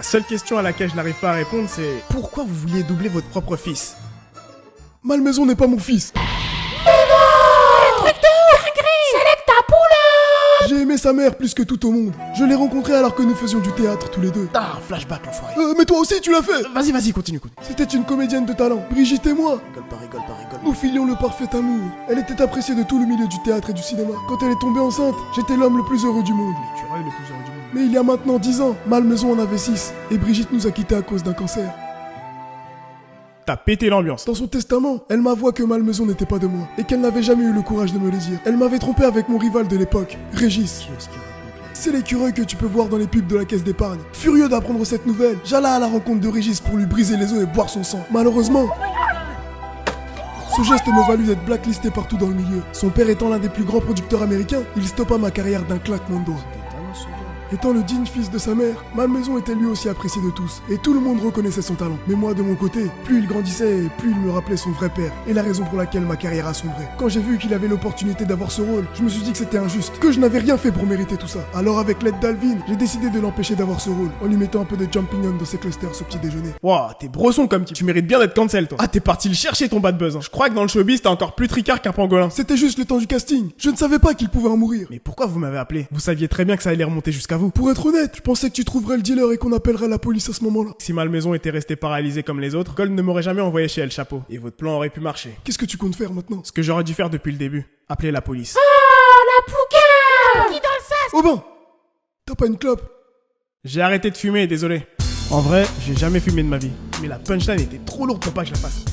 La seule question à laquelle je n'arrive pas à répondre, c'est pourquoi vous vouliez doubler votre propre fils? Malmaison n'est pas mon fils. J'ai aimé sa mère plus que tout au monde. Je l'ai rencontrée alors que nous faisions du théâtre tous les deux. Ah, flashback l'enfoiré. Mais toi aussi tu l'as fait. Vas-y, continue. C'était une comédienne de talent. Brigitte et moi, Rigole pas. nous filions le parfait amour. Elle était appréciée de tout le milieu du théâtre et du cinéma. Quand elle est tombée enceinte, j'étais l'homme le plus heureux du monde. L'écureuil le plus heureux du monde. Mais il y a maintenant 10 ans, Malmaison en avait 6 et Brigitte nous a quittés à cause d'un cancer. T'as pété l'ambiance. Dans son testament, elle m'avoua que Malmaison n'était pas de moi et qu'elle n'avait jamais eu le courage de me le dire. Elle m'avait trompé avec mon rival de l'époque, Régis. Qu'est-ce qu'il raconte là? C'est l'écureuil que tu peux voir dans les pubs de la caisse d'épargne. Furieux d'apprendre cette nouvelle, j'alla à la rencontre de Régis pour lui briser les os et boire son sang. Malheureusement, ce geste me valut d'être blacklisté partout dans le milieu. Son père étant l'un des plus grands producteurs américains, il stoppa ma carrière d'un claquement de doigts. Étant le digne fils de sa mère, Malmaison était lui aussi apprécié de tous, et tout le monde reconnaissait son talent. Mais moi, de mon côté, plus il grandissait, plus il me rappelait son vrai père, et la raison pour laquelle ma carrière a sombré. Quand j'ai vu qu'il avait l'opportunité d'avoir ce rôle, je me suis dit que c'était injuste, que je n'avais rien fait pour mériter tout ça. Alors avec l'aide d'Alvin, j'ai décidé de l'empêcher d'avoir ce rôle, en lui mettant un peu de jumping on dans ses clusters au petit déjeuner. Wouah, t'es brosson comme type. Tu mérites bien d'être cancel, toi. Ah, t'es parti le chercher ton bad buzz. Hein. Je crois que dans le showbiz, t'es encore plus tricard qu'un pangolin. C'était juste le temps du casting, je ne savais pas qu'il pouvait en mourir. Mais pourquoi vous m'avez appelé? Vous saviez très bien que ça allait remonter jusqu'à vous. Pour être honnête, je pensais que tu trouverais le dealer et qu'on appellerait la police à ce moment-là. Si Malmaison était resté paralysé comme les autres, Gold ne m'aurait jamais envoyé chez El Chapeau. Et votre plan aurait pu marcher. Qu'est-ce que tu comptes faire maintenant? Ce que j'aurais dû faire depuis le début. Appeler la police. Oh ben, t'as pas une clope? J'ai arrêté de fumer, désolé. En vrai, j'ai jamais fumé de ma vie. Mais la punchline était trop lourde pour pas que je la fasse.